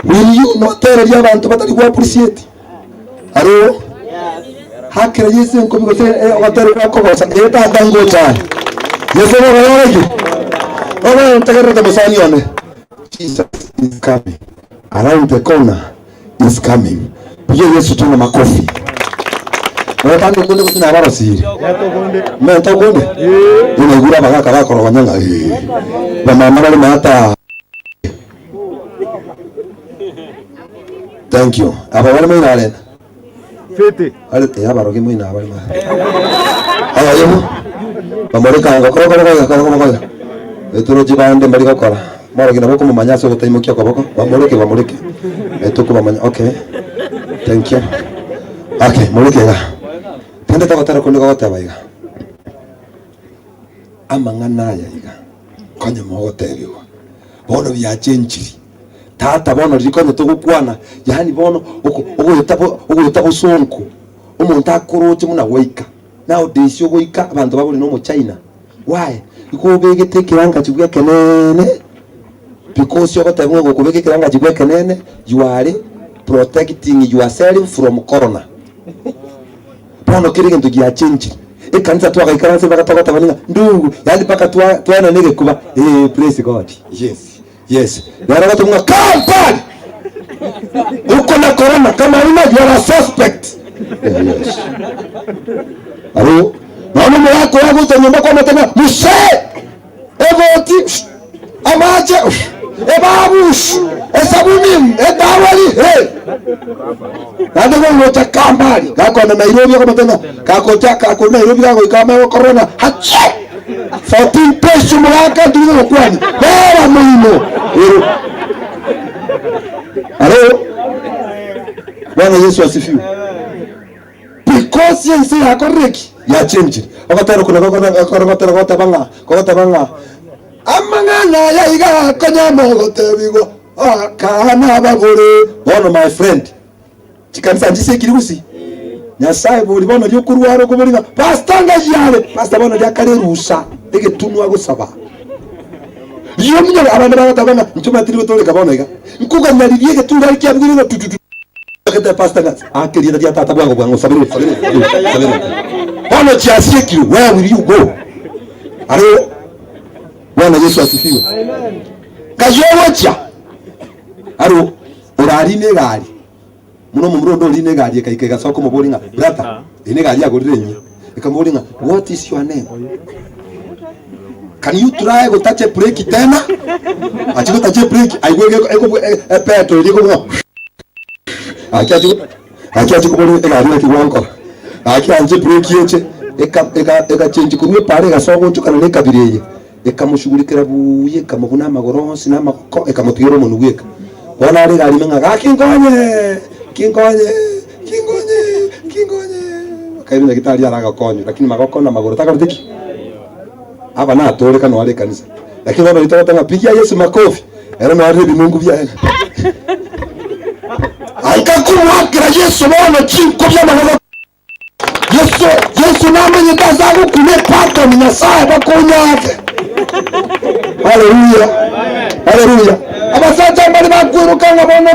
Will you not tell the abantu batari ku appreciate? Aro? Hakira Yesu nko biko watari ko kosa eta dango cha. Yesu wa yeye. Oba ntakara ta musani one. Jesus is coming. Around the corner is coming. Yesu tuna makofi. Wewe bado kunde kutina habari siri. Mimi nitakonde. Unagura baka baka kwa wanyanga. Mama wale mata. Thank you. Aba wale mwana wale. Fete. Ale ya baroge mwana wale ma. Aba yemo. Bamoreka ngakora kwa. Eturo jibande mbali gakora. Mara gina boko mumanyaso gutayimukia kwa boko. Bamoreke. Etuko bamanya. Okay. Thank you. Okay, moreke ga. Tende takotara kuliko wote abaiga. Amangana ya iga. Konye mwote biwa. Bono bya chenchiri. Tata bono rikonye tugukwana. Yani bono uko yitabo sonko. Umuntu akuroche muna weika. Nowadays yogoika abantu babuli no mu China. Why? Iko bege tekiranga kigwe kenene. Because yogotabwe ngo kubege kiranga kigwe kenene, you are protecting yourself from corona. Bono kirege ndugia chenchiri. Kanisa tu akaikaranse bakatoka tabaninga ndungu yali paka twana nige kuba praise God. Yes yara watu mga kampani uko na corona kama ina you are a suspect. Yes alo naona mwako wako utanyomba kwa tena mshe evoti amaje ebabush esabuni edawali nande ngo cha kampani kako na Nairobi kwa tena kako Nairobi kako kama corona hache 14 peso mwaka ndio kwani bora muhimu. Alo Bwana Yesu asifiwe. Because yense yakoreki ya change akataro kuna kwa banga amangana ya iga kanyamo gotebigo akana bagore. Bono my friend chikanisa ndise kiribusi Nyasaye buri bono ryo kurwaro kuburinga pastor ngajyale pastor bono ryakare rusha ege tunwa gusaba iyo munye abantu bagatagana ncuma tiri gutoleka bono iga nkuga nyaririye ge tunda ryabwirira tututu akata pastor ngaz akiriye rya tata bwango bwango sabire bono chiasiki where will you go? Alo Bwana Yesu asifiwe. Amen. Kajowacha aro urari negari muno mumurondo line gari kaikega soko muboringa brata ine gari yagorenye ikamuboringa what is your name? Can you try go touch a break tena achiko touch a break aigwege peto liko akiaje kuboringa gari yakiwanko akianje break yeche eka change kumwe pare gasoko nchukana leka bireye ekamushugurikira buye kamubuna amagoronsi n'amakoko ekamutwira umuntu gweka bona ari gari menga gakingonye kaibina kitali araga konyo lakini magoko na magoro takarutiki aba na atore kana wale kanisa lakini baba litata pigia Yesu makofi era no ari binungu bya aikakumwakira Yesu bona chinko bya magoro Yesu namenye tazagu kumepata Nyasaye bakunyake. Haleluya. Haleluya. Abasajja bali bakwirukanga bono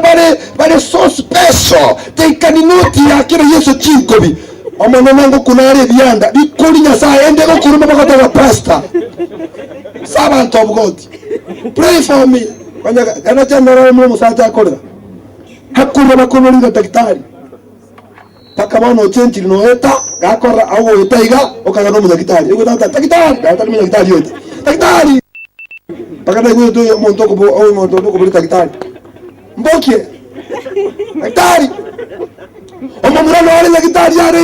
bali so special. They cannot yakira Yesu chinkobi. Omwana nango kunale ebyanda bikoli Nyasaye endeko kuluma bakataba pastor. Servant of God. Pray for me. Kana chandara mu musajja akolera. Hakuna bakolinga daktari. Paka bono chenchi linoeta gakora awo etaiga okaga no daktari. Ego daktari, daktari mu daktari yote. Daktari. Paka na ngo to monto ko o monto ko bali daktari. Mbokie. Daktari. Omo murano wale daktari yare.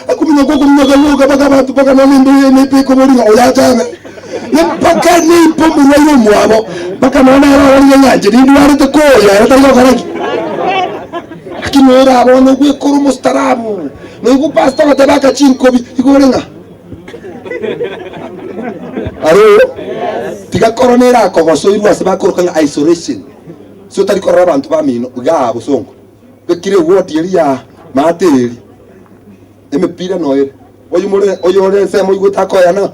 Akumenya ko kumenya paka bantu paka na ndo yene pe ko bali oya changa. Ye paka ni pombo yo mwabo. Paka na wale nyanje ndi wale to ko ya ta karaki. Lakini ora abone kwe kuru mustarabu. No iku pastor watabaka chinkobi ikorenga. Aro tiga koronera kogoso irwa seba korokanga isolation. So tari korora abantu bamino ga busongo. Bekire wodi ya materi. Emepira noye. Oyore semo igutako yana.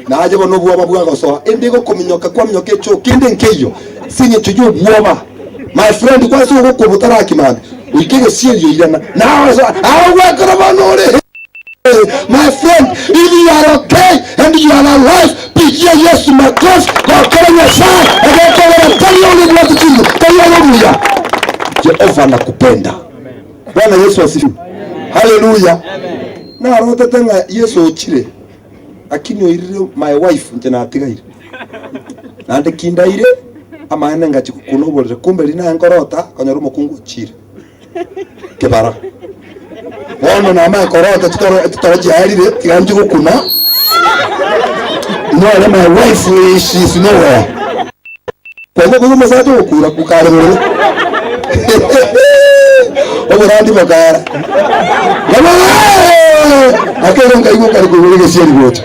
Naje bono buwa babuga goso. Endego kominyoka kwa minyoke cho kinde nkeyo. Sinye tuju buwa. My friend kwa so ko butara kimande. Ukige siyo irana. Na so awa karabanore. My friend, if you are okay and you are alive, pick your yes to my cross, God tell your son, and then tell you what to do. Tell you hallelujah. Jehova nakupenda. Bwana Yesu asifiwe. Hallelujah. Na rote tena Yesu ochire. Akini oirire my wife njena atigaire. Na ndekinda ire amana ngachi kunobolera kumbe lina ngorota kanyaro mukungu chire. Kebara. Ono na ama korota tutaraji harire tiganji gukuna. No, my wife she's nowhere. Kwa hivyo mzato ukura kukare mwe. Oborandi makara. Ngama. Akero ngaigo kari kuburige sieri goto.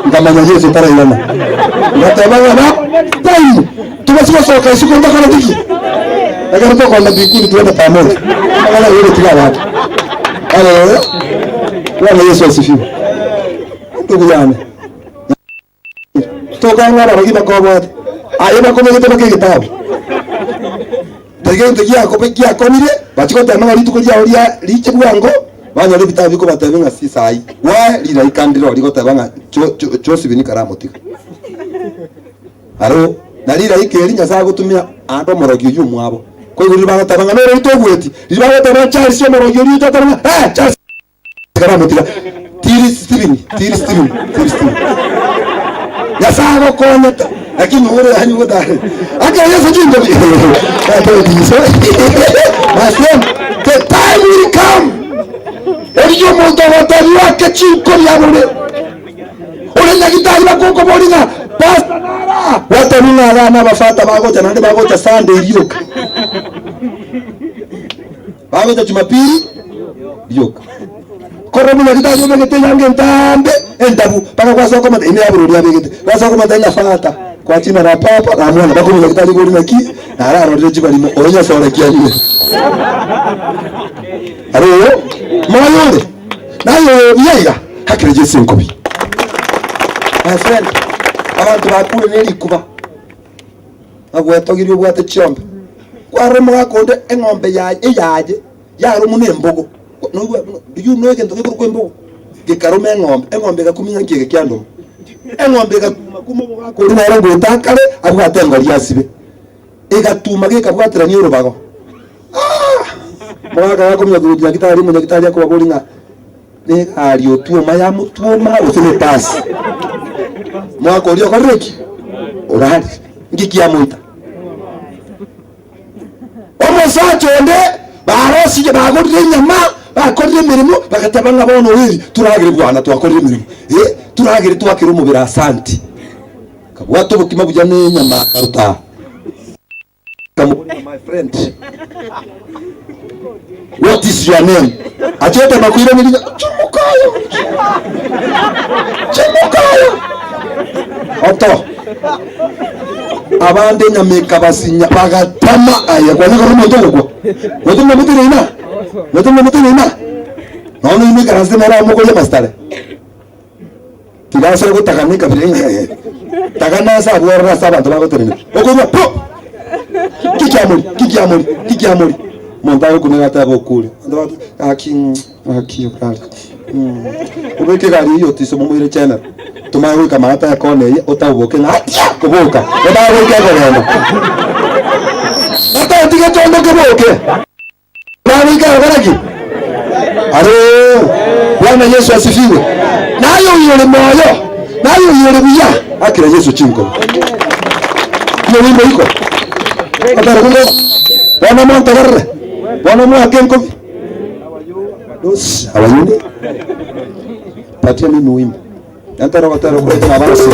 Ngamanya Yesu tara ilana. Ngatabanga na time. Tumasiwa soka siku ndakana diki. Agora tô com a biquíni toda para morrer. Agora eu vou tirar lá. Haleluya. Bwana Yesu asifiwe. Ndugu yangu. Toka ngara bagiba kwa bwana. Ayeba kwa ngete bakege tabu. Tegente giya ko begiya ko nire bachikota na bari tukoja oria riche bwango banya le bitabi ko batabenga sisai. Wa lira ikandiro ligota banga chose bini karamotika. Aro nalira ikeri Nyasaye gutumia ando morogyo yumwabo. Kwa hiyo libaga tabanga no ritogweti. Libaga tabanga Charles yo morogyo yu tataranga. Charles karamotika. Tiri Steven. Nyasaye ko nyata. Lakini ore hani woda. Aka Yesu jindo. My friend, the time will come. Oriyo mondo watariwa kachiko yamule. Ore nyagitari bakoko bolinga. Pastor nara. Watamina rana bafata bagoja nande bagoja Sunday iliyoka. Bagoja Jumapili iliyoka. Koromu nyagitari yomegete yange ntambe entabu. Paka kwa soko mata ine aburu ya begete. Kwa soko mata ina fata. Kwa china na papa na mwana bako nyagitari bori naki. Ara rodeji bali mo onya sora kiani. Aro moyole. Nayo yega hakire Yesu nkobi. My friend, abantu bakule neli kuba. Agwetogirio bwate chombe. Kware mwakonde engombe yaje yaro munembogo. No you know gento ko embogo. Gikarume engombe gakuminya ngike kyando. Engombe gakuma ko rinara ngwetakale abwatengo lyasibe. Egatuma gikabwatira ni urubago. Mwaka wako mnyagurudia kitari munyagitari yako wabolinga. Ne alio tuoma ya mutuoma usine pasi. Mwaka ulio koreki. Orali ngiki ya muita. Omusacho onde barosi je bagodire nyama bakodire mirimo bakatabanga bono wiri turagire bwana twakodire mirimo. Turagire twakira umubira asante. Kabwato bukima bujya ne nyama karuta. My friend. What is your name? Achota makuira niliga Chumukayo. Oto. Abande nyameka basinya bagatama aya kwa niko rumo ndoko. Wetu mutire ina. None imi garanse mara moko ya mastare. Tigasa gutakanika bire takana sa bora sa bantu bagoterene okuma po kikiamuri montago kunega tabo kule ndo aki okali ubeke gari hiyo tiso mumwire channel tumawe kama hata ya kone utaboke na kuboka ndawe kegorenda hata tige chondo kuboke nani kagaraki aro Bwana Yesu asifiwe nayo yule moyo nayo yule buya akira Yesu chinko hiyo wimbo iko hata rundo Bwana monta garre Bwana mwa kenko dos awayuni patia mimi wimbo nataka wataro kwa tabarasi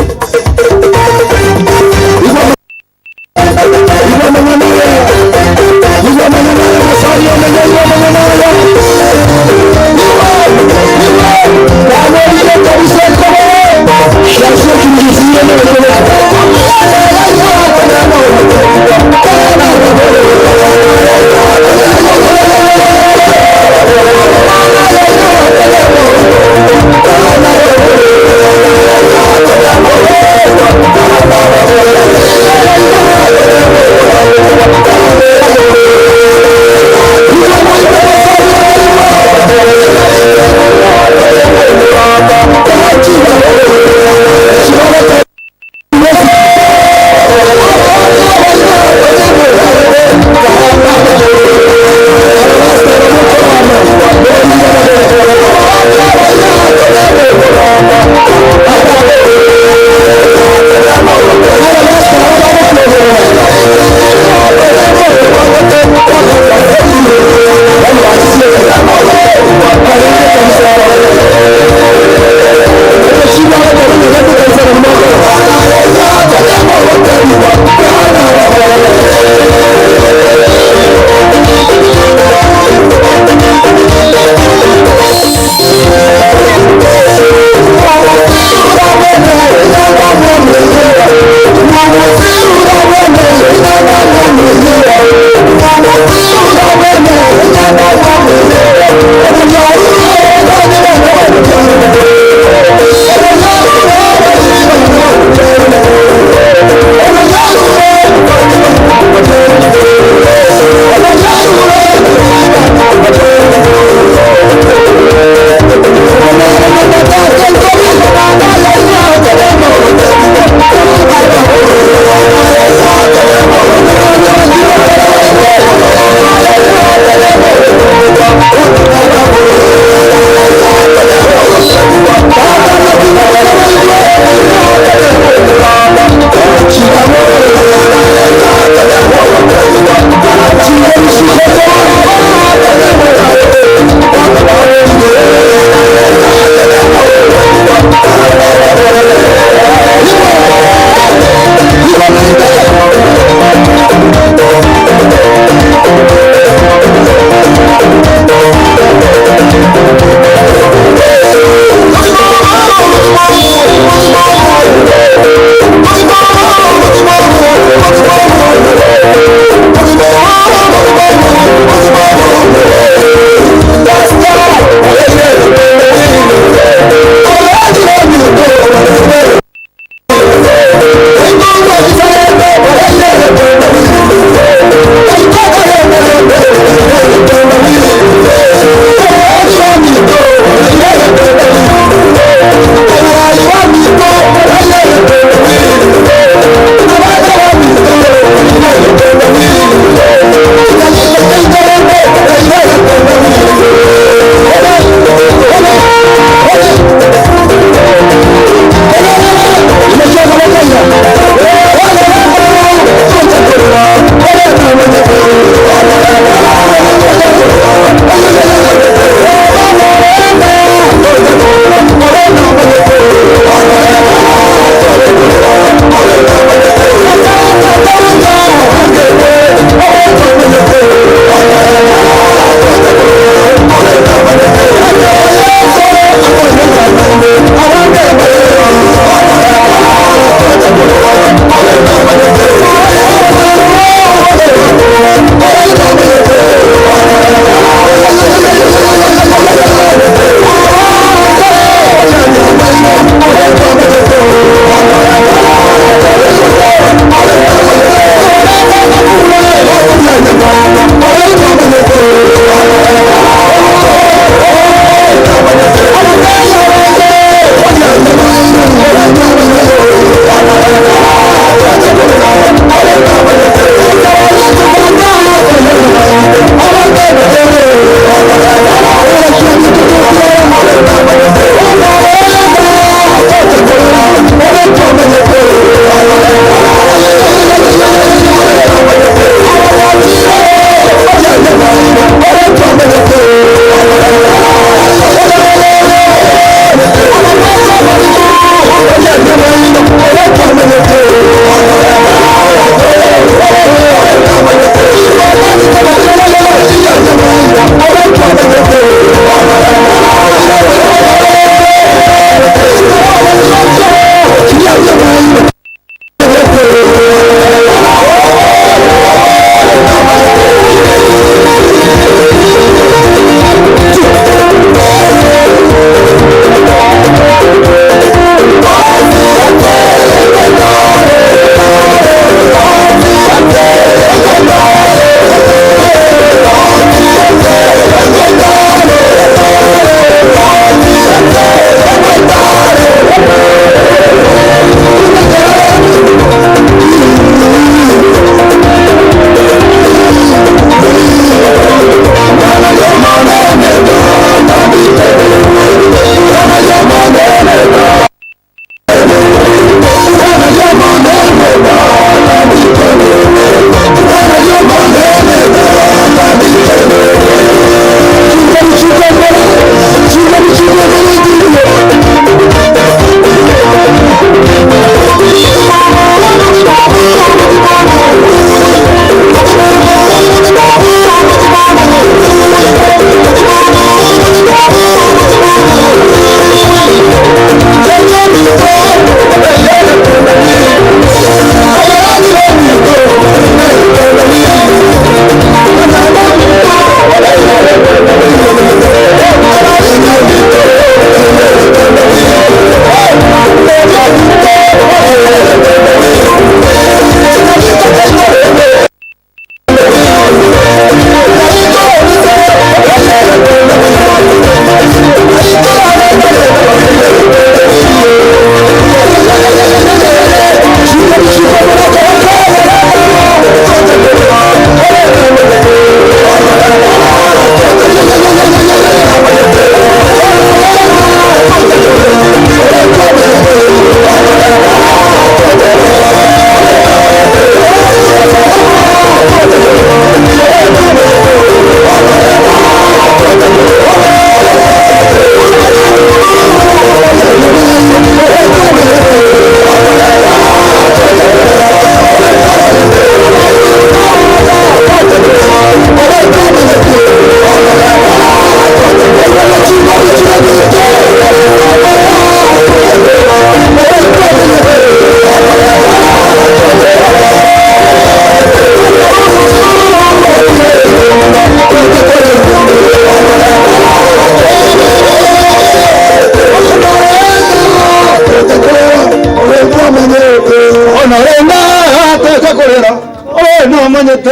Oh no manyete.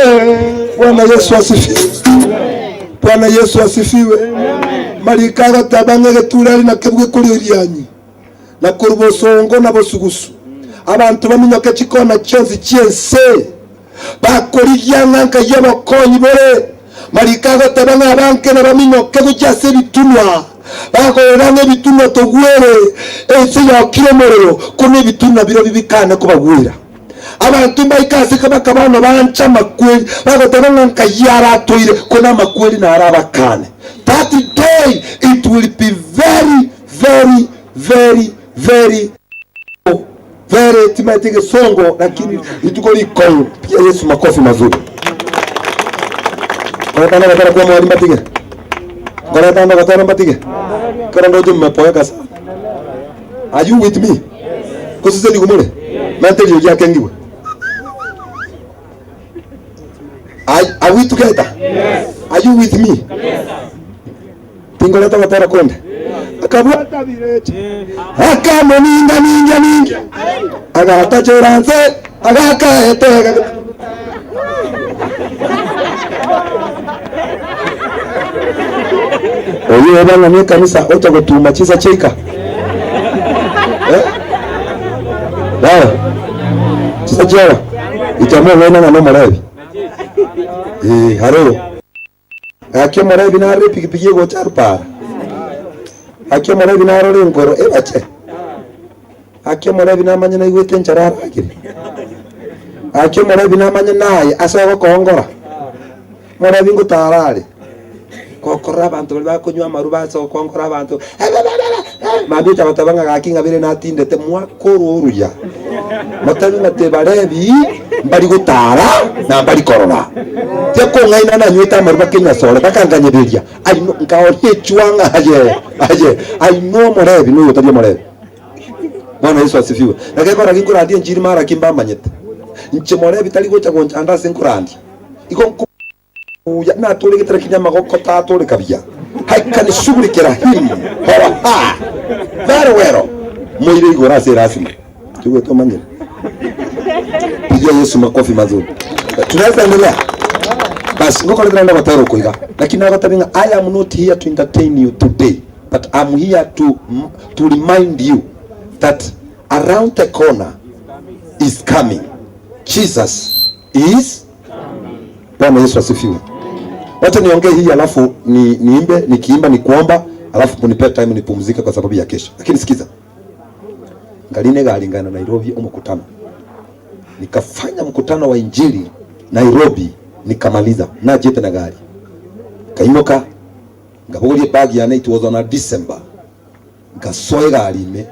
Bwana Yesu asifiwe. Bwana Yesu asifiwe. Marikaga tabanga geturari na kebwe kuri urianyi. Na kurubosongo na bosugusu. Abantu baminyoke chikona chonzi chiense. Bakorigia nganka y'abakonyi bore. Marikaga tabanga abanke na baminyoke gucyase bitunwa. Bakoranga bitunwa togwere. Ese yakire morero kone bitunwa biro bibikana kubagwira. Abantu bayikase kabakabano banca makweli bagotabanga nkayara toire kona makweli na arabakane. That day it will be very very very very very timatige songo, lakini itukoli kon pia Yesu makofi mazuri. Kana kana kwa mwalimu batige. Kana kana kwa batige. Kana ndio mmepoeka sana. Are you with me? Kusise ni kumule. Manteli yoja kengiwe. Are we together? Yes. Are you with me? Yes. Tingoleta watara konde. Akabwata bireche. Akamo ninga. Agata choranze. Agaka etega. Oyo bana ni kanisa ocha gutuma chiza cheka. Dawa. Chiza chera. Itamo wena na marabi. Haro. Akyo marabi na re piki go charpa. Akyo marabi na ro ngoro bache. Akyo marabi na manya na igwete ncharara akiri. Akyo marabi na manya naye asago kongora. Marabi ngo tarare. Kokora abantu bakunywa maruba so kongora abantu. Mabita batabanga gakinga bire na tindete mwakoro oruya. Matabi ngatebarebi mbari gutara na mbari korora. Teko ngaina na nyita maruba Kenya sore bakanganye birya. Aino ngao hechwanga aje. Aino morebi no yotabye morebi. Bwana Yesu asifiwe. Nakekora ngikura ndie njiri mara kimbamba nyete. Nche morebi tali gocha goncha anda senkurandi. Iko ya na tole gitara kinyama goko ta tole kabya. Haikani shughuli kera hili. Hawa. Very well. Moire igora se rasmi. Tuwe to mangere. Pigia Yesu makofi mazuri. Tunaweza endelea. Basi ngoko ndio ndio wataro kuiga. Lakini nabatabinga I am not here to entertain you today, but I'm here to remind you that around the corner is coming. Jesus is coming. Bwana Yesu asifiwe. Wacha niongee hii alafu niimbe, nikiimba ni kuomba, alafu munipe time nipumzike kwa sababu ya kesho. Lakini sikiza. Ngaline galingana Nairobi umukutano. Nikafanya mkutano wa injili Nairobi, nikamaliza na jete na gari. Kaimoka ngabolie bagi ya it was on a December. Ngasoe gari ime.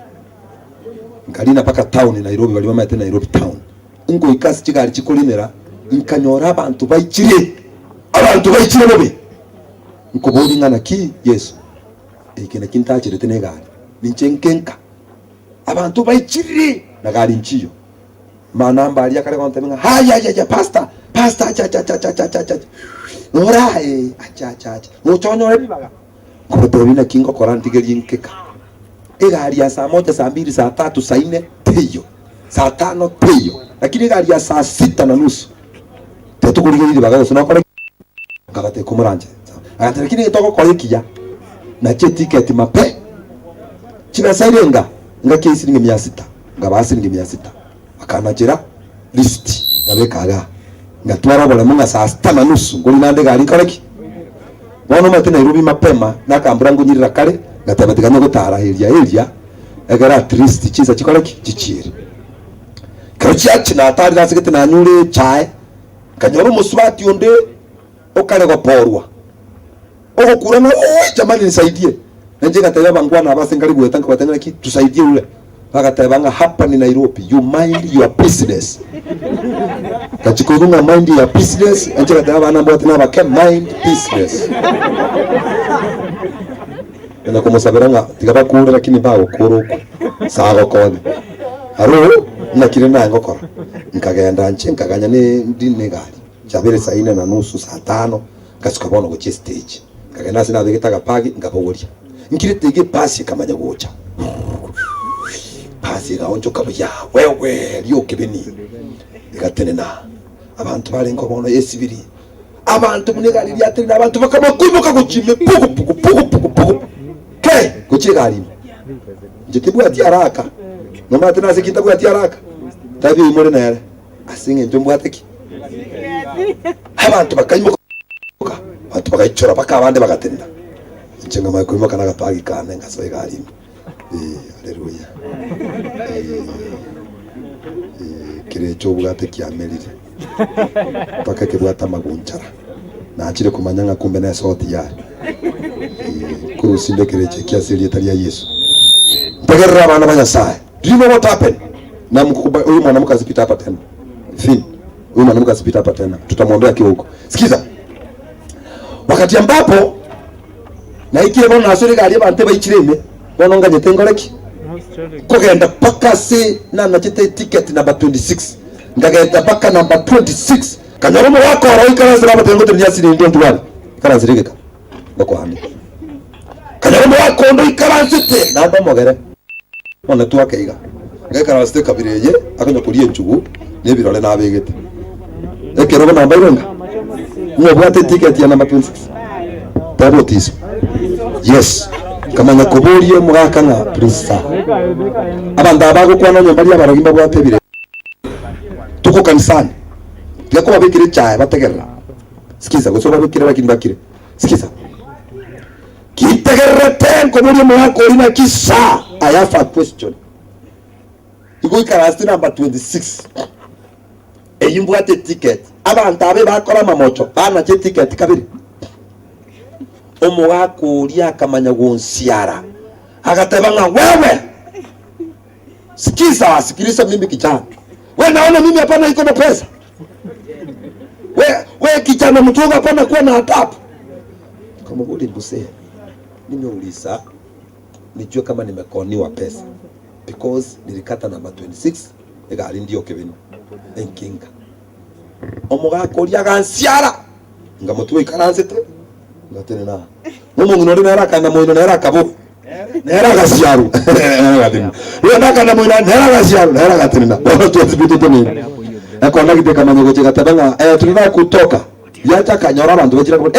Ngalina paka town Nairobi, wali mama Nairobi town. Ngo ikasi chigari chikolinera nkanyora abantu bayikire. Abantu bayikire bobe. Nkoboli ngana ki Yesu. Ikene kintachire tene gari. Ninchenkenka. Abantu bayikire na gari nchiyo. Manamba ali akale kwa ntaminga haya pastor cha ora acha mutonyo ebibaga kubotobina kingo korantigeri nkeka egari ya saa 1 saa 2 saa 3 saa 4 teyo saa 5 teyo, lakini egari ya saa 6:30 tetukurigeri baga sona kora ngabate kumuranje ati lakini itoko koyikia na ticket mape chibasairenga ngakesi ninge 600 ngabasi ninge 600 akanajira list ngabekaga ngatwara bole munga saa 6:30 ngoli nande gari kareki bono mate Nairobi mapema nakambura ngunyirira kare ngatabatiganya gutara area egara at least chiza chikoreki chichire kachi na atari gasigete na nyure chae kanyoro musubati onde okale go porwa okukura na jamani nisaidie nje gataya bangwana abasengari gwetanga batanga ki tusaidie ule bagatabanga hapa ni Nairobi, you mind your business. Kachikurunga mind your business, nje gataba na mboti na bake mind business. Nenda kumusabiranga tigaba kure lakini bawo kuruko sago kone. Aro na kirena ngokora. Nkagenda nche nkaganya ne gari. Chabere saa 4:30 saa 5 kasukabona go stage. Kagenda sina bigitaga pagi ngabogoria. Nkirite pasi kamanya gocha. Pasi ga onjo kabuya wewe lyo kibeni gatene na abantu barenga bono esibiri abantu munegari lyatiri abantu bakamakwimuka kuchime puku ke kuchigari njitibwa ati haraka mama tena sikitabu ati haraka tabi imore na yale asinge njombo ateki abantu bakayimuka abantu bakayichora baka abande bagatenda nchenga makwimuka nakapagi kane ngasoye gari haleluya kirecho bugate kiamerire paka kibwata magunchara na achire kumanyanga kumbe na sauti ya kurusinde kireche kiasili etali ya Yesu mpagerera abana banyasaye. Do you know what happened? Na huyu mwanamke asipita hapa tena. Fin. Huyu mwanamke asipita hapa tena. Tutamwondoa kihuko. Sikiza. Wakati ambapo na ikiye bona asuri gari abantu bayikireme bononga nyetengoreki kugenda paka se na nachite ticket number 26 ngagenda paka number 26 kanyoromo wako araikara zira batengo tenya siri ndio wale kara zirigeka bako handi kanyoromo wako ndo ikaranzite na ndo mogere ona twakeiga ngekara site kabireye akonya kuriye nchugu nebirole nabegete ekero namba ironga mwabwate ticket ya number 26 tabotis yes kama ngakoborie mugakanga prisa abanda abago kwana nyambali abaragimba bwatebire tuko kanisani byako babikire cyaye bategerera sikiza gusoba bikire bakimbakire sikiza kitegerera tenko muri mwako ina kisa. I have a question. Iko ikarasti number 26 eyimbwate ticket abanda abe bakora mamocho bana che ticket kabiri omwako uri akamanya gonsiara agatebanga wewe sikiza wasikiliza mimi kijana wewe naona mimi hapana iko na pesa wewe kijana mtunga hapana kuwa na adabu kama uli mbuse nimeuliza nijue kama nimekoniwa pesa because nilikata namba 26 egari ndio kebino enkinga omwako uri agansiara ngamutuwe ikaranzete ngatene na mumungu nori nera kana moino nera kabo nera gasiaru ngatene nera kana moino nera gasiaru nera gatene na bora tuzibitu tuni akona kite kama ngoje gatabanga tunataka kutoka yacha kanyora abantu bajira ko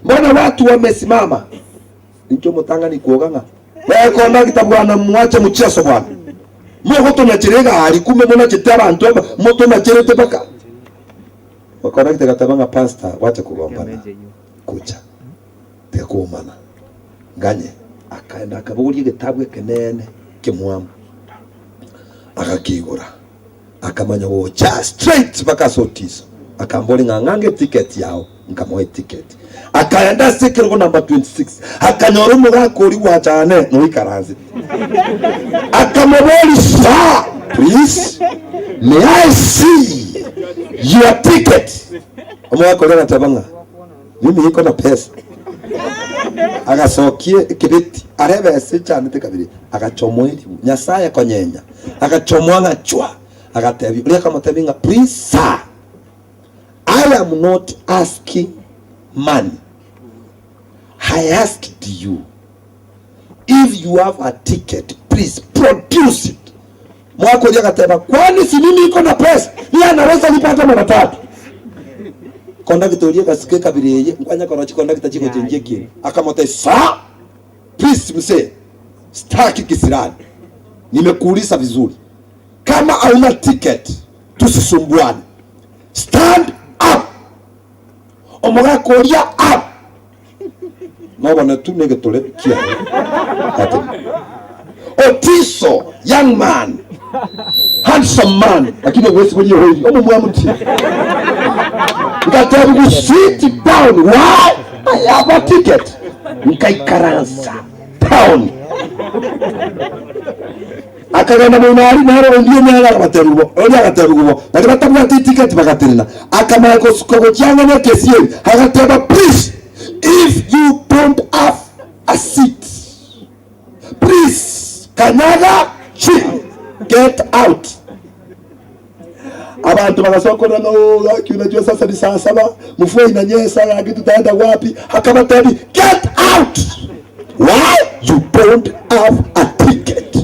mbona watu wamesimama nicho mutanga ni kuoganga wewe kona kitabwana mwache mchezo bwana mwe tunachirega ali kumbe mbona chitara abantu moto na cherete baka wakona kite gatabanga pastor wacha kugombana kucha tekumana nganye akaenda akaburie gitabu kenene kimwamu akakigura akamanya wocha straight baka sotiso akambole ngangange ticket yao nkamoe ticket akaenda sikiro number 26 akanyoro mugako uri wachane no ikaranze akamoboli sa please may I see your ticket omwako lena tabanga mimi iko na pesa agasokie kibiti arebese cyane tekabiri agachomweli nyasaye konyenya agachomwanga chwa agatebi uri kama tabinga please sir I am not asking money. I asked you if you have a ticket, please produce it. Mwako lia kateba kwani si mimi iko na pesa ni anaweza nipata mara tatu. Kondakta ulie kasike kabiri yeye mkwanya kono chikondakta chiko chenje kile akamote sa please mse staki kisirani nimekuuliza vizuri kama hauna ticket tusisumbuane stand up omoga koria up no bana tu nege tole kia ate Otiso young man handsome man lakini wewe sikuji hoji omo mwamuti ngatabu ku sit down why I have a ticket nkaikaransa down akagenda munari naro ndiye nyala baterubo onya gaterubo nakatabu ticket bagaterina akamara ko suko cyangwa ne kesiye hagateba please if you don't have a seat please kanyaga chill get out abantu bagasokora no like unajua sasa ni saa 7 mvua inanyesha yaki tutaenda wapi akabatani get out why you don't have a ticket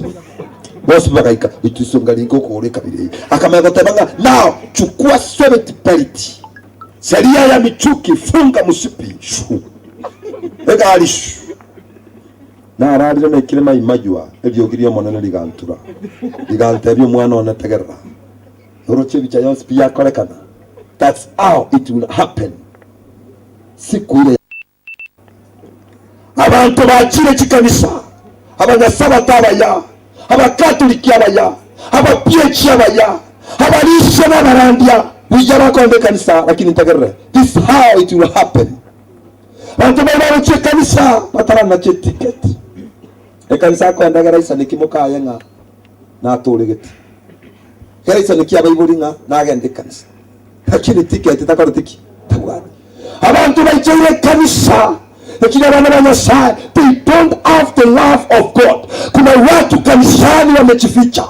boss bakaika itusongalingo kuoleka bile akamaya kotabanga now chukua 70 pellet sheria ya michuki funga msipi shu eka alishu na ararire na kirema imajwa ebyo girio monene ligantura ligantebyo mwana onategerera uroche bicha yose pia kolekana. That's how it will happen. Siku ile abantu bakire kikanisa abanyasabata abaya abakatoliki abaya abapieki abaya abarisha n'abarandia bijara konde kanisa lakini ntagerere. This how it will happen. Abantu bakire kanisa batara na ticket kanisa ko ndagara isa nikimuka yenga na tolegeti kanisa nikiaba iburinga nagende kanisa lakini ticket takarotiki tabwana abantu bakire kanisa lakini wana wanasema they don't have the love of God. Kuna watu kanisani wamejificha.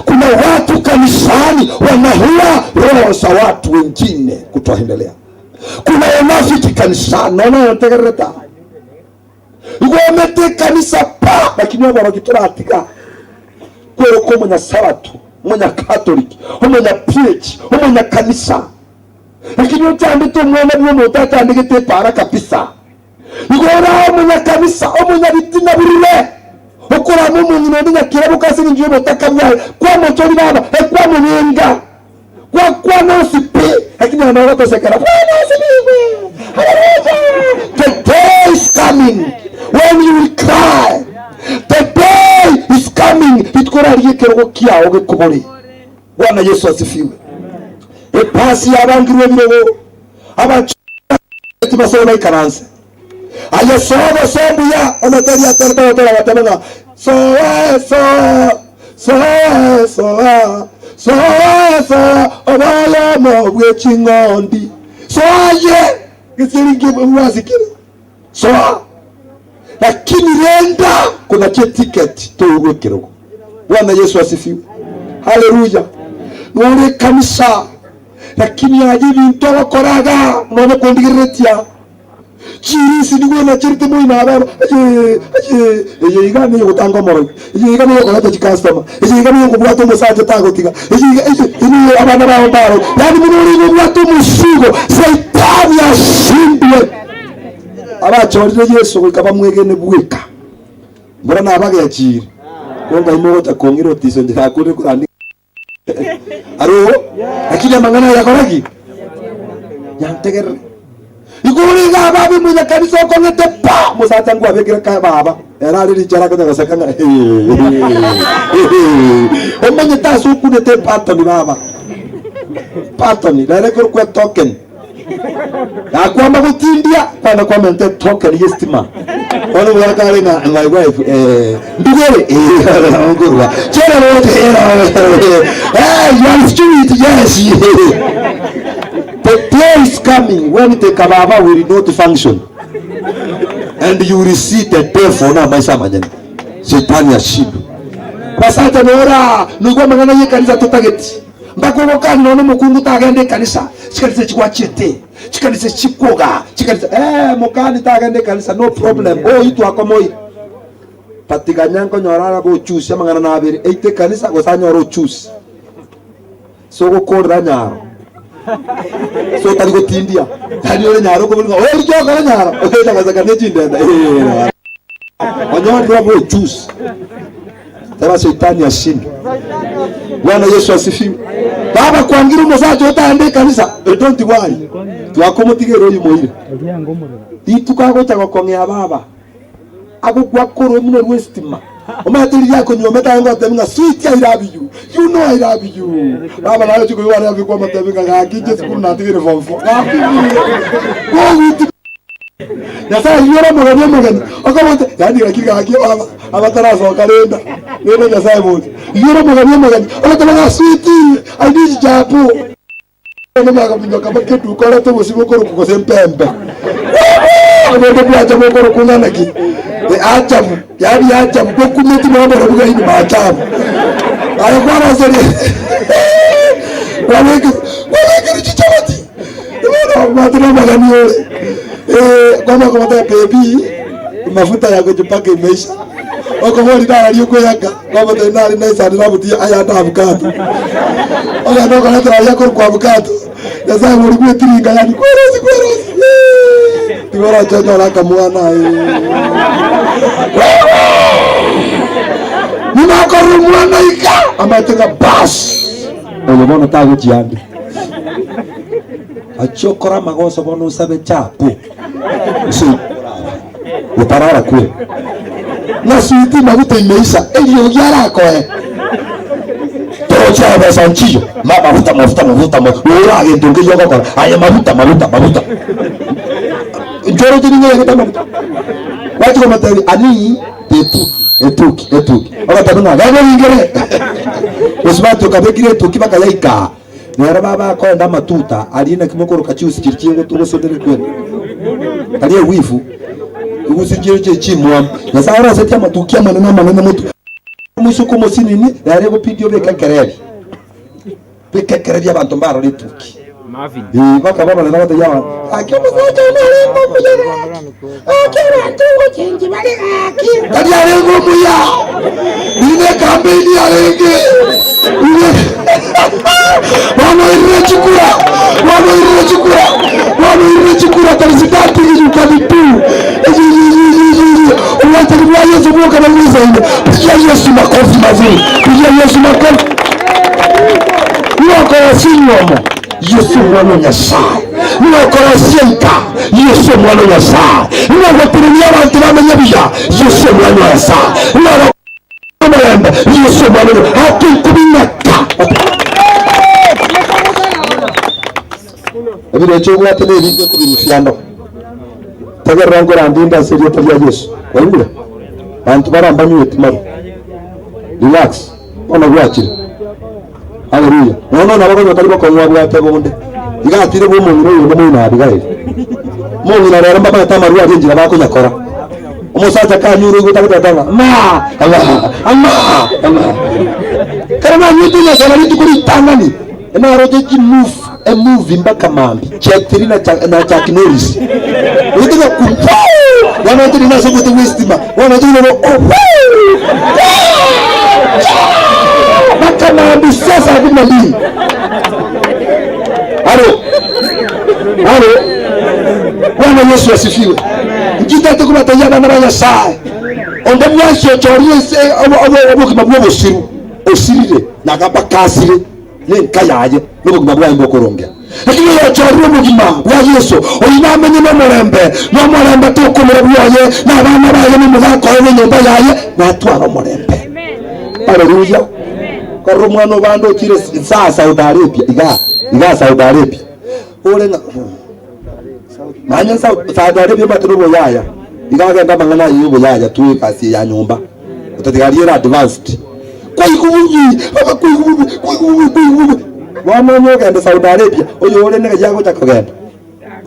Kuna watu kanisani wanahua roho za watu wengine kutoendelea. Kuna wanafiki kanisani na wanategereta wamete kanisa pa lakini wao wakituratika kwa kama na sabato mwenye katoliki mwenye PH mwenye kanisa lakini utande to mwana mwe mutata andikete para kabisa igora mwenye kanisa mwenye bitina burire ukora mu nyine ndinya kirabo kasi ngiye mutakamya kwa motori baba kwa munyenga kwa nosipe lakini anaona tosekera kwa nosipe. The day is coming when you will cry. The day is coming itkora rikero kiao gekobore. Bwana Yesu asifiwe. Epasi abangirwe birego abacu tibasoma ikaranze ayo soba sombuya amatari atarata batabanga so obaya mo bwechingondi soye gisiringi mwazikira so lakini renda kuna ticket to kiroko. Bwana Yesu asifiwe. Haleluya. Nore kanisa lakini ajibi ntoba koraga mwana kondigeretia chirisi niwe na chirite mo ina baba igani yotanga moro igani yokolata customer igani yokubwata musaje tagotiga ini abana bawo baro yani munuri bwata mushigo saitani yashindwe abachorire Yesu kukaba mwegene bwika mbona nabaga yachiri konga imota kongiro tiso ndira kure kurandi aro akija mangana yakoragi yantegere iguri ga babi mwenye kanisa ko ngete pa musata ngwa bekira ka baba era ri chara ko ngasakanga omenye tasu kunete patoni baba patoni la rekor kwa token ya kwamba kutindia kana kwa mente token yestima ono wakare na my wife ndugere ngurwa chera wote you are street yes. The day is coming when the kababa will not function and you will see the devil na maisha manyani shetani ashindu basata nora nugo mangana ye kanisa tutageti mbako kandi none mukungu tagende kanisa chikanisa chikwachete chikanisa chikoga chikanisa mukandi tagende kanisa no problem itu akomoi patiganyanko nyorara bo choose mangana na abiri eite kanisa gosanyoro choose so gokorra nyaro so tari gotindia tari ore nyaro ko bulga ori jo kala nyaro ore daga daga ne jindenda onyo ndo bo choose tara shetani ashinda. Bwana Yesu asifiwe. Baba kwangira umusaje utande kanisa don't worry twakomutigero yimoire itukago takokongea baba agugwa koro muno rwestima omatiri yako nyo metanga teminga sweet I love you you know I love you baba nayo chiko yari abikwa mateminga ngakije siku natigire vonfo yasa yora mogani akamote yani akika akio baba abatarazo kalenda nene yasa bote yora mogani abatanga sweet I need japo nene bakapindo kabake tukora to musiboko kukose mpembe nende byaje mukoro kunana ki ajabu yani ajabu ko kumeti mambo rabuga hini maajabu ayo kwa sori wale kichoti ndio matana magani yole kama baby mafuta ya kujipaka imeisha okomori na ali kuyaka kwa tenari na isa na buti aya ta avocado oya no kana tra ya kwa avocado ya za muri kutiringa yani kwerozi tigora chono la kamwana nina koru mwana ika amateka bas oyo bono tago jiandi achokora magoso bono sabe chapo si utarara kwe na suiti maguta imeisha elio yarako tocha basa nchiyo mafuta ura gendonge yoga kora aya mafuta njoro jini ya kita mafuta watu kama tari ani etuki okatabunga gago ingere usbato kabekire tuki baka yaika nera baba ko nda matuta alina kimokoro kachiusi kirchiego tugosodere kwene aliye wifu ugusijiro che chimwa na saara setia matukia maneno mutu musuko mosinini yare go pidio beka kerebi abantu mbaro lituki Marvin baka baba na wata yawa akyo musaje na lembo muyara akyo ntungo chenji bali aki tadi yare go muya ine kampeni yarenge Mama irre chukura tarisitati yukabitu uwata kwa Yesu mwoka na mwiza ina pia Yesu makofi mazuri pia Yesu makofi mwaka wa sinyomo Yesu mwana Nyasaye mwaka wa sienta Yesu mwana Nyasaye mwaka wa pirimia wa antirame nyabija Yesu mwana Nyasaye mwaka wa mwana Yesu mwana hatu kubinaka Abire chogo atene binge kubirufiando tagarrango randinda serio tya Yesu wabule bantu baramba nyuti maru relax ona gwachire haleluya nono nabako nyotalibo konwa bwate bonde igatire bo mungu yo mo na bigaire mungu na ramba bata maru ajenjira bako nyakora umusaza kanyuru gutakatanga Allah karama nyuti na salari tukuri tangani na roje move mpaka mambi check 3 na Chuck Norris unataka kumpa wana tena na sababu westima wana tena mpaka mambi sasa kuna nini halo Bwana Yesu asifiwe njita tukuma tayana na Nyasaye onde mwasho chorie abo kibabwo osirire na kapa kasire nenkayaje nuko kibabwo imbo korongea lakini yachorie mugima wa Yesu oyinamenye no murembe tukumurabyoye na bana baye mu muzako we nyumba yaye natwara murembe haleluya karo mwana bando kire sasa Saudi Arabia iga Saudi Arabia olenga manya Saudi Arabia baturubo yaya igagenda mangana yubo yaya tuwe kasi ya nyumba utatigalia advanced kwa ikubu mwana nyoga Saudi Arabia oyo ole nega jago takogenda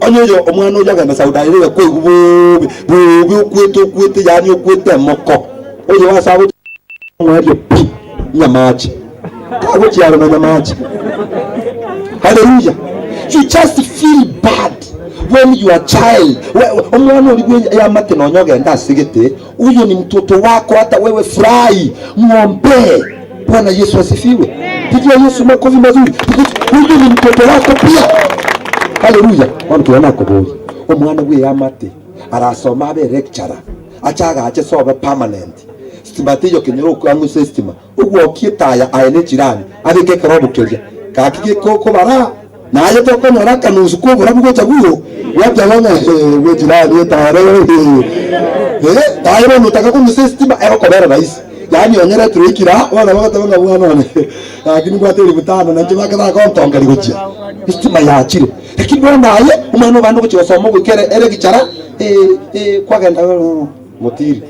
onyo omwana oyo agenda Saudi Arabia kwa ikubu kwete yani kwete moko oyo wasabo mwari nyamaji kago chiaro na nyamaji hallelujah you just feel bad when you are child omwana oligwe ya mate no nyoga nda sigete uyo ni mtoto wako hata wewe furahi muombe Bwana Yesu asifiwe pigia Yesu makofi mazuri huyu ni mtoto wako pia haleluya watu wanako omwana we ya mate arasoma be lecturer achaga soba permanent stimatiyo kenyero kwangu system ubwo kitaya aene jirani abike karobo keje kakike koko bara naye toko noraka nusu ko burabugo chaguyo wabyawana we jirani tare tayo nutaka ku system ero kobera rais yani onyera turikira wana bakatanga bwana one lakini kwa tele butano na njima kada ko ntongari guchia system ya chire lakini bwana naye umano bandu ko cyosoma gukere ere gicara kwa genda motiri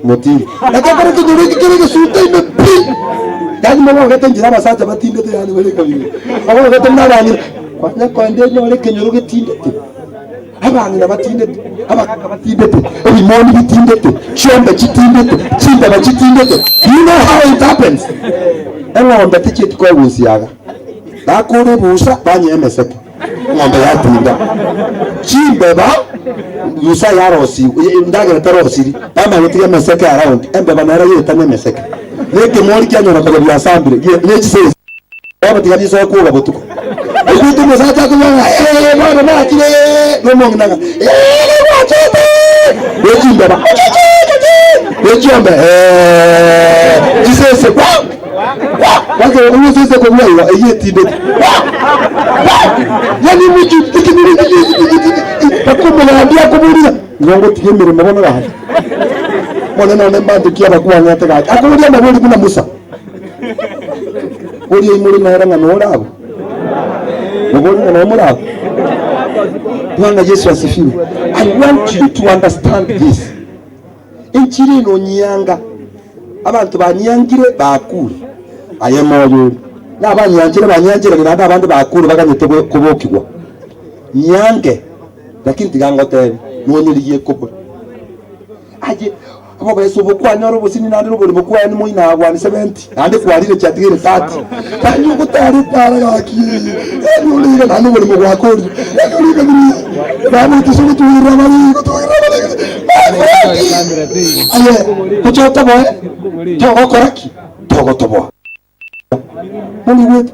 nakakara kujuri kire suta imepi yani mama ngata njira basacha batindete yani wele kabiri abo ngata narani kwa kwande nyore kenyoro getindete abana nabatindete abakaka batindete ebimoni bitindete chombe kitindete chinda bakitindete you know how it happens elo ndate chitiko wusiyaga bakore busa banyemeseke ng'ombe yatunda chimbeba yusa ya rosi ndagera tarosiri ama ngitiga meseke around embeba nara yetane meseke neke mori kyanyona kwa bya sambire nechi se baba tigabi so kuga botuko ukutu musacha kuga bana bakire nomonga naga wachete wechimbeba wechombe jisese wake uweze kuwa yetinde yani mtu tikimiri takumela ndia kumuriza ngongo tikimiri mabona gaha mwana na mbande kiaba kuwa ngate gaha akuria na boli kuna Musa boli imuri na ranga no rabo boli na murabo Bwana Yesu asifiwe. I want you to understand this. Inchiri no nyanga abantu banyangire bakure ayemoyo n'abanyangira nada abandi bakuru baganyite kubokigwa nyange lakini tigangote nonyiriye kubo aje abo beso bokwanya ro bosini nandi ro boli bokwanya ni moina agwa ni 70 ande kwarire chatigire 30 tanyu gutari para gaki nulire nandi boli mogwakori nulire ni bana tisuri tuira bali aye kuchota boy togo koraki togo tobo muri wetu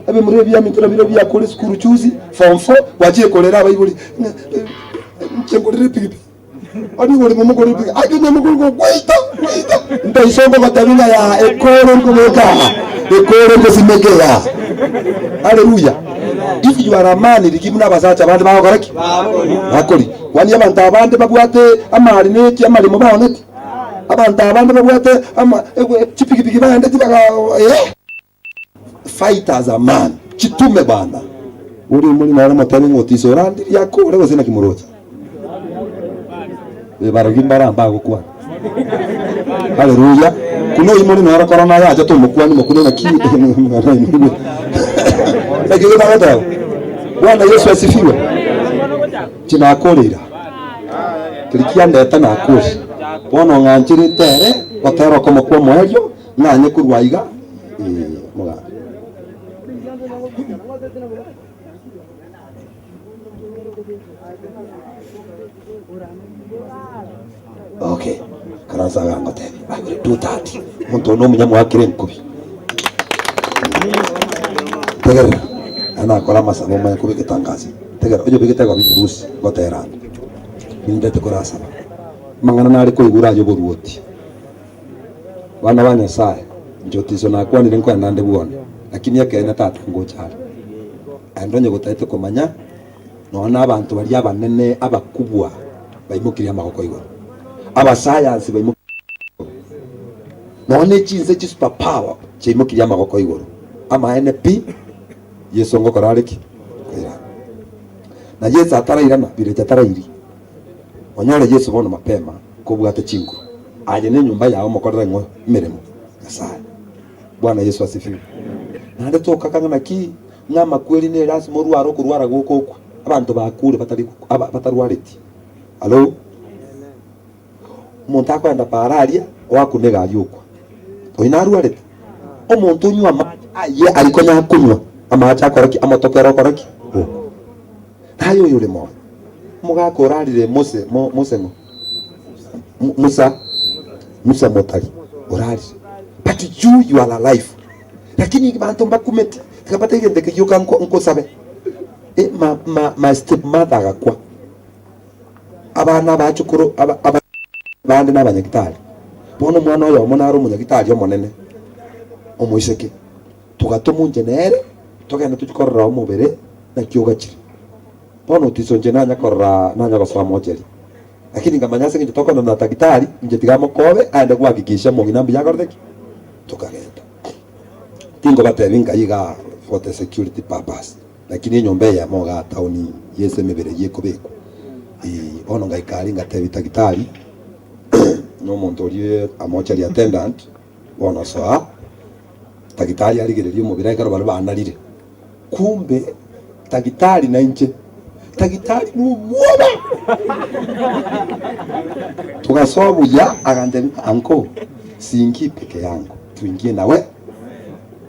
abe muri bya mitira biro bya kore skuru chuzi form 4 waje kolera abayibuli nkengorere pipi ani wori mu mugore pipi agine mugore kwaita ndayisonga batabina ya ekoro ngo simegera haleluya. If you are a man rigimuna basacha abandi bakoraki bakori wani abantu abandi babwate amari neki amari mu baoneti abantu abandi babwate ama chipikipiki bande tibaga fight as a man chitume bana uri muri na matani ngotiso randi yakore wasena kimurota baragimbara mbago kwa haleluya kuno imuri na korona yaje to mukwani mukuno na kii lakini baba Bwana Yesu asifiwe. Chinakorira kilikia ndeta na akushi bono nganjiri tere batero komo kwa moyo nanye kurwaiga muga okay karanza gangote I will do that muntu no munyamu akire nkubi tegera ana kola masabo manya kubi kitangazi tegera ojo bigite kwa birusi gotera ndete korasa mangana nari ko igura yo boruoti bana banya sai njotizo na kwani renko ndande buone lakini yake na tatu ngochara andonye gutaite komanya nona abantu bari abanene abakubwa bayimukiria amaboko igoro aba science bayimukiria none chinse chi super power chimukiria amaboko igoro ama NP Yesu ngo korariki na Yesu atarairana bire atarairi onyore Yesu bono mapema kubwate chingu aje ne nyumba yao mokorera ngo miremo Nyasaye. Bwana Yesu asifiwe. Nande toka kangana ki ngama kweli ne lazima ruaro kurwara goko abantu bakure batarwariti alo umuntu akwenda pararia wakunega yuko oinarwariti omuntu nywa ye alikonya kunywa amacha koraki amatokero koraki hayo yule mo mugakorarire Musa motari orari but you are alive lakini bantu bakumeti kapata igende kiyuka nko sabe my stepmother agakwa abana bacukuru abandi n'abanyagitari bono mwana oyo monaro munyagitari omonene omuiseke tugatumunje nere tugenda tukorera omubere na kiogachiri bono tisonje nanya korra nanya gosoma mojeri lakini ngamanyase nje tokona na tagitari nje tigamo kobe aende kuhakikisha munginambi yakordeki tukagenda tingo batevinga yiga for the security purpose lakini nyombe ya moga tauni yese mebere yekobeko bono ngaikari ngatevi tagitari no montorie amochari attendant bono so tagitari aligererio mubira ikaro bari banarire kumbe tagitari na nje tagitari muoba tukasobu ya agande anko singi peke yangu tuingie nawe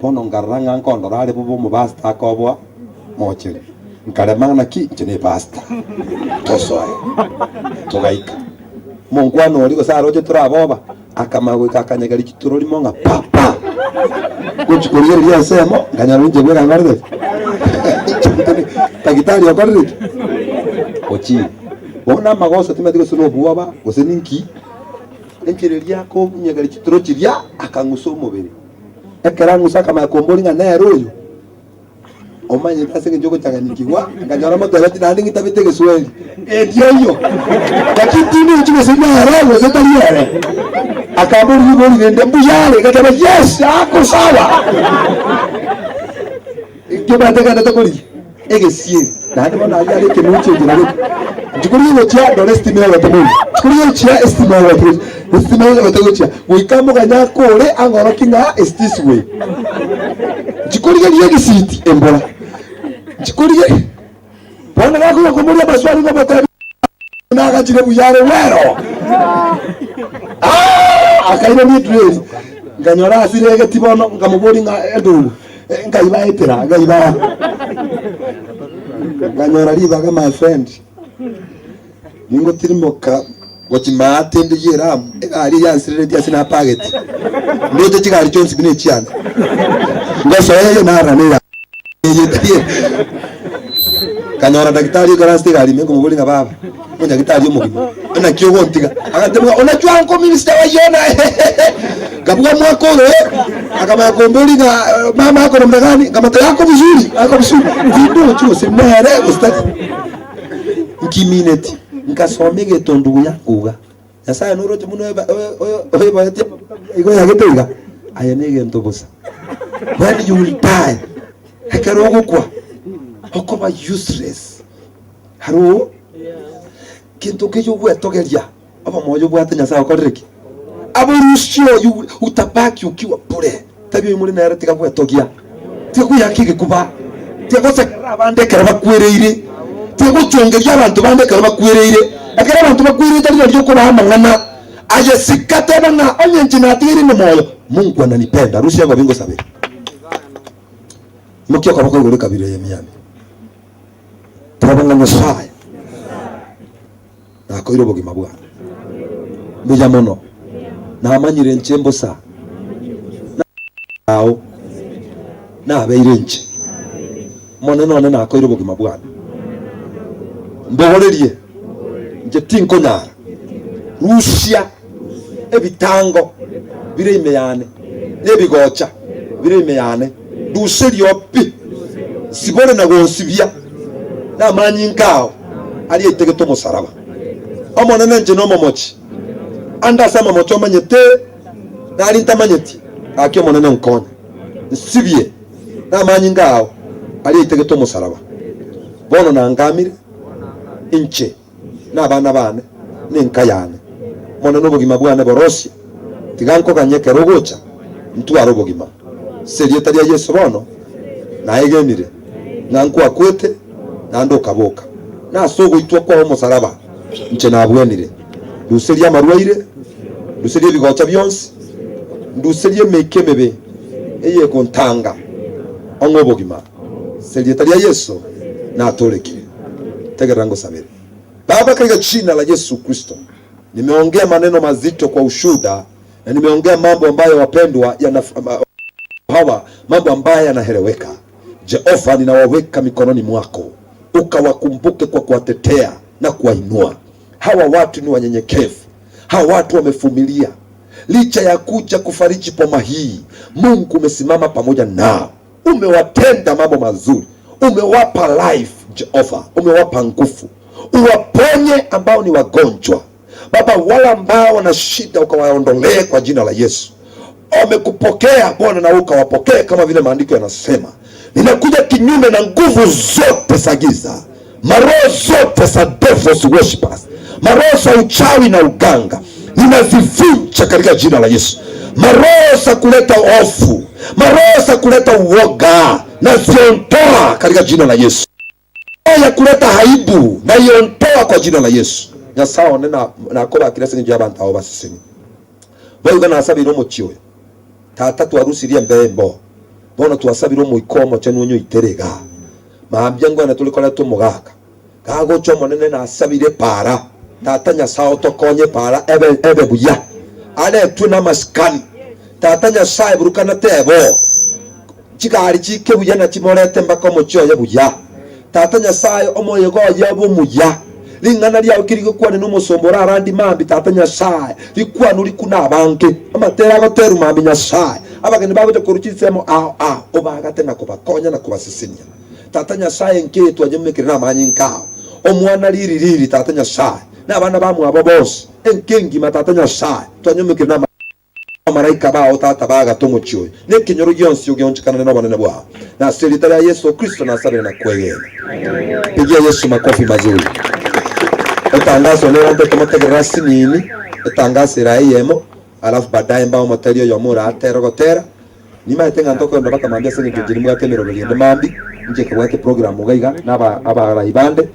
bono ngaranga nkondo rale bubu mubasta akobwa mocheri nkaremana ki nchene pastor tosoe tugaika mungwano oliko saa roje turaboba akamagwika akanyagari kiturori monga papa kuchukulia lia semo nganyaro nje bwega ngorede tagitari okorede ochi bona magoso timetiko suno buaba goseninki enchereria ko nyagari kituro chiria akanguso mubiri ekera ngusa kama kombori nga nero uyu omanye tasenge njoko changanyikiwa nganyara matarati nandi ngitabite Kiswahili ndio lakini nchiko sina roho zetaliere akambori ngoni ngende mbuyale kataba yes ako sawa ngibateka ndatakori egesie nandi bona yale kemuche jirare njikuriyo cha donestimate watamu njikuriyo cha estimate watamu estimate watamu cha wikamu ganyakore angoro kinga is this way njikuriyo yegisiti embora njikuriyo bona bako komuria baswali ngobata naga jire buyare wero akaira ni trade nganyora asirege tibono ngamubori nga edu ngaiba etera ngaiba nganyora riba my friend ningo tirimoka wachimate ndiyera ari yansirire dia sina paget ndote chikari chonsi bine chiana ngoso yeye nara nera yeye kanyora daktari garasti gari mengo mubuli nga baba moja daktari omugima ana kyogo ntiga akatemwa unajua ngo minister wa yona gabuga mwako akama komboli nga mama yako namna gani kama yako vizuri ndio chuo simere ustadi nkimineti nkasomege tonduya kuga yasaya nuro tumuno oyo bayati igo yagetega ayanege ntobosa when you will die hekarogo kwa okoba useless haro kintu kiyo bwetogeria aba moyo bwate nyasa okoreki abo rusio utabaki ukiwa bure tabio muri na yarati kabwetogia tiku yakige kuba tiku sekara bande karaba kwereire tiku chongeria abantu bande karaba kwereire akara abantu bakwirire tari ryo kuba mangana aje sikate bana onye njina tiri ni moyo Mungu ananipenda rusio ngo bingo sabe mukyo kabako ngore kabire yemyami tabanga ngasaya na koiro bogima bwana mbuja mono na amanyire nchembo sa nao na abeire nche mone none na koiro bogima bwana mbogorerie nje tinko nyara rusia ebitango bire imeyane ebigocha bire imeyane duseri opi sibore na gonsibia na manyinkao ali itegeto musaraba omone nje no momochi anda sama mocho manyete na ali ntamanyeti akyo monene nkonya sibie na manyingao ali itegeto musaraba bono na ngamire inche na bana bane ninkayane monene bogima bwane borosi tiganko kanyeke rogocha ntu arobogima serieta ya Yesu bono na egenire nanku akwete na ndo kaboka na sogo itwa kwa musaraba nche na bwenire duseria marwaire duserie bigocha byonsi duserie mekemebe eye kontanga ongobogima serieta ya Yesu na atoleke tegerango sabere baba katika jina la Yesu Kristo nimeongea maneno mazito kwa ushuhuda na nimeongea mambo ambayo wapendwa hawa mambo ambayo yanaeleweka. Jehova ninawaweka mikononi mwako ukawakumbuke kwa kuwatetea na kuwainua. Hawa watu ni wanyenyekevu, hawa watu wamevumilia licha ya kuja kufariji poma hii. Mungu umesimama pamoja nao, umewatenda mambo mazuri, umewapa life. Jehova umewapa nguvu, uwaponye ambao ni wagonjwa Baba, wala ambao wana shida ukawaondolee kwa jina la Yesu. Wamekupokea Bwana na ukawapokee kama vile maandiko yanasema. Ninakuja kinyume na nguvu zote za giza, maroho zote za devils worshippers, maroho za uchawi na uganga, ninazivunja katika jina la Yesu. Maroho za kuleta hofu, maroho za kuleta uoga, naziondoa katika jina la Yesu. Ya kuleta aibu na iondoa kwa jina la Yesu. Nyasawo nena nakoba kirase nje abantu aho basisini boga nasabira mu kiwe tata twarusirie mbembo bono twasabira mu ikomo cyo nunyo iterega maambia ngwana tulikora tumugaka gago chomo nene na sabire para tatanya sao tokonye para ebe buya ale tuna maskani tatanya sai burukana tebo chikari chike buya na chimorete mbako mochoye buya tatanya sai omoye go yabo muya lingana lya ukirigo kwane no musombora arandi mambi tatanya sai likwanu likuna abanke amatera goteru mambi nya sai abageni babo tokuruchitsemo obagate na kubakonya na kubasisinya tatanya sai nke twanyemekere na manyinka omwana liri tatanya sai na bana bamu abo bose enkengi matatanya sai twanyemekere na marayika bao tata baga tomuchyo nekinyoro yonsi ugeonchikana na banene bwa na selitala Yesu Kristo na sare na kwegera pigia Yesu makofi mazuri. Etangazo leo ndo tomote grasi nini etangazo iraiyemo alafu baadaye mbao motelio yomura aterogotera nima etenga ntoko ndo baka mambia sene kujirimu yake mirogeliende mambi nje kabwate program ugaiga naba aba ibande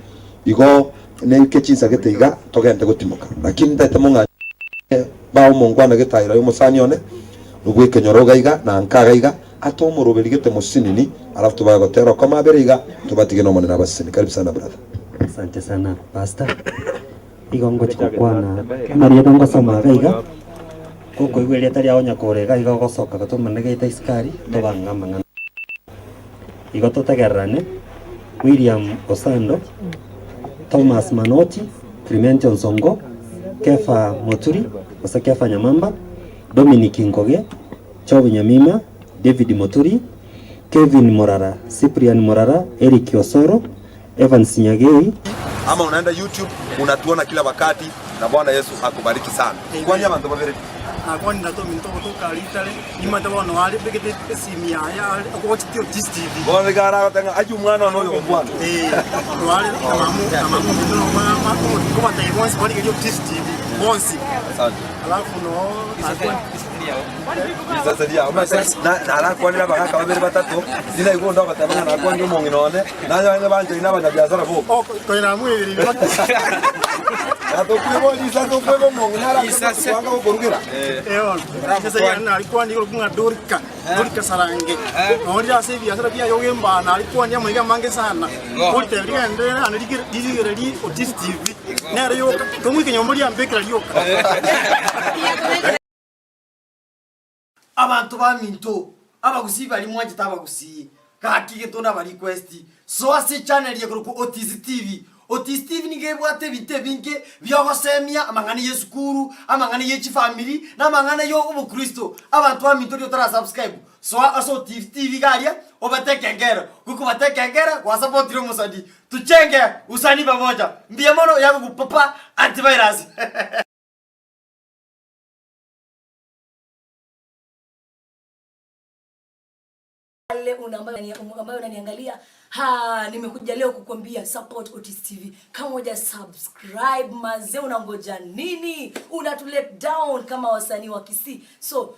igo neke chinsa geteiga togende gutimuka lakini ndete munga bao mungwana getaira yo musani one ugwike nyoroga na nkaga iga atomurubiri gete musinini alafu tubagotera koma beriga tubatige no monena basini. Karibu sana brother. Asante sana pastor. Igongo chikwana Maria dongo sama gaiga koko igwele tari aonya korega igo gosoka gatumane gaita iskari tobanga mangana igo totagerane William Osando, Thomas Manoti, Clemente Onsongo, Kefa Moturi, Kefa Nyamamba, Dominic Ngoge, Chobi Nyamima, David Moturi, Kevin Morara, Cyprian Morara, Eric Osoro, Evans Nyagei. Ama unaenda YouTube unatuona kila wakati na Bwana Yesu akubariki sana. Kwani abantu babere kwani ndato minto kutoka litale nyuma tabona wali begete simia ya watch this TV bora gara tanga aju mwana no yo bwana wali amamu ndio mama kwa Taiwan bali ndio this TV bonsi alafu no sasa dia na ala kwani la baka babere batatu dina iko ndo batabana na kwani umongi none na yanga banje ina bana biashara bo kwa ina mwili atokuwa lisato kwa mongi na la wanga kurugira sasa yana alikuwa ndio kunga dorika sarange ndio sasa biashara pia yogemba na alikuwa ndio mwiga mange sana wote ndiye analikira dizigirali Otis TV na ryo kumwike nyomboli ambekira ryo abantu baminto abagusi bali mwaje tabagusi kakige tona ba request so ase channel ye group Otis TV. Otis TV nigebwate bite binke byogosemia amangani yesukuru amangani yechi family na amangani yo ubukristo abantu baminto ryo tara subscribe so aso Otis TV galia obatekengera kuko batekengera kwa support ro musadi tuchenge usani pamoja mbia mono yako kupapa antivirus. ambayo unaniangalia nimekuja leo kukwambia support Otis TV. Kama uja subscribe mazee unangoja nini? Unatu let down kama wasanii wa Kisii. So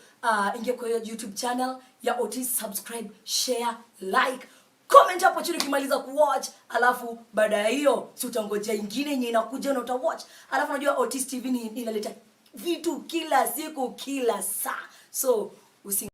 ingia kwa YouTube channel ya Otis, subscribe, share, like, comment hapo chini ukimaliza kuwatch. Alafu baada ya hiyo si utangoja ingine yenye inakuja na utawatch. Alafu unajua Otis TV inaleta vitu kila siku kila saa. So usi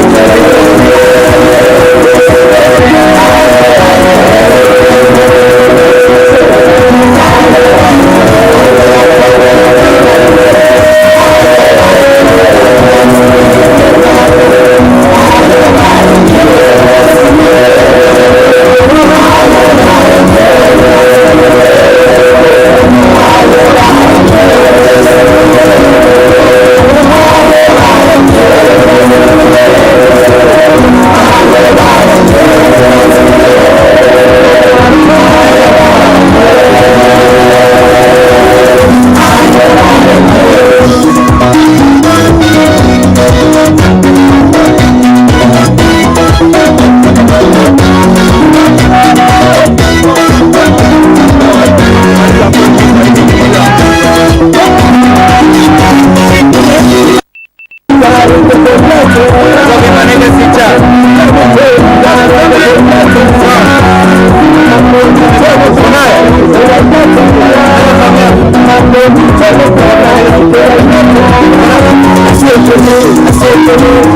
Hallelujah. Thank you.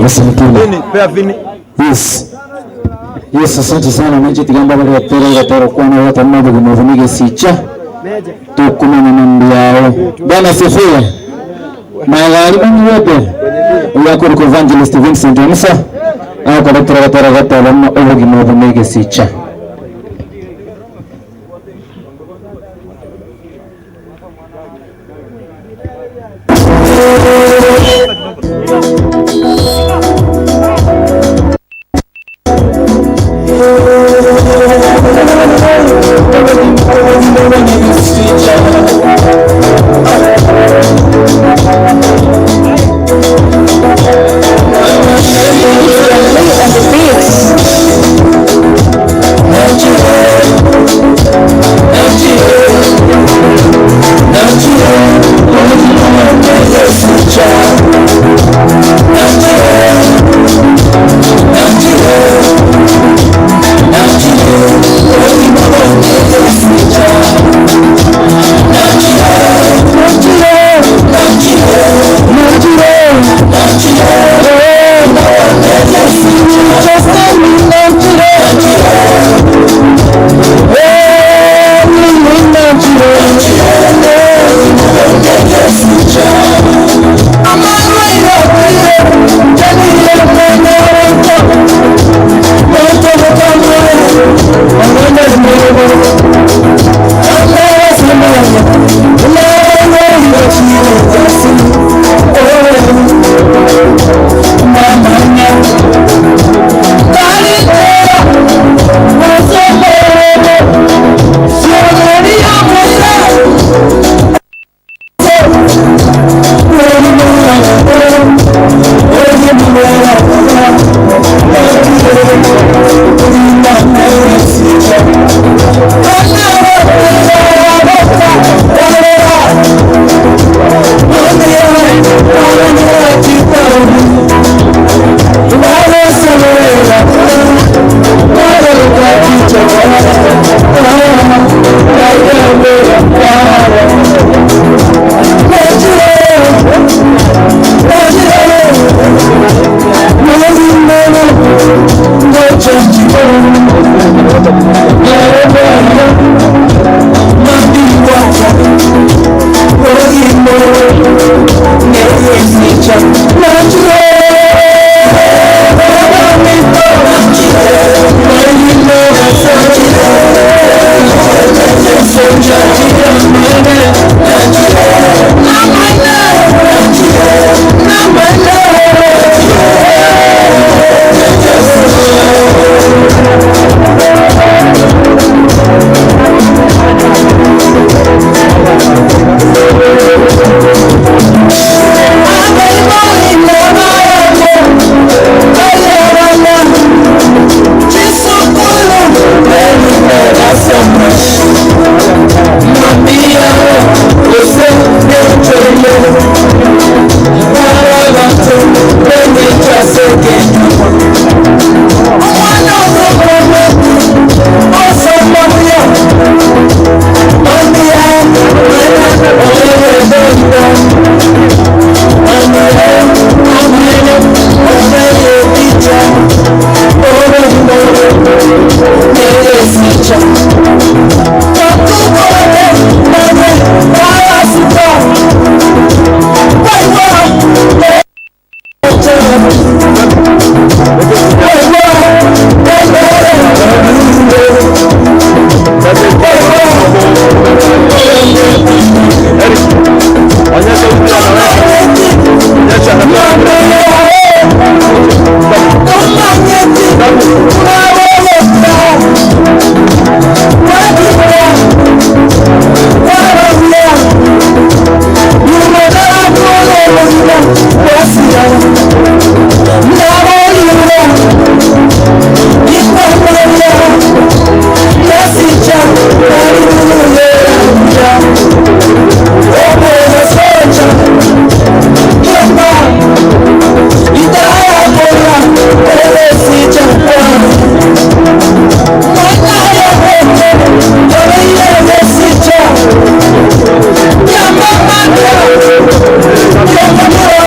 Asante Vini. Yes, asante sana manje tigamba bali watero kwa na watu mmoja kumuvunige sicha. Tukuma na mambo yao. Bwana sifiwe. Magharibi wote. Yako ni Evangelist Vincent Musa. akoretera gatera gatarama ubugima bumege sicha Judge,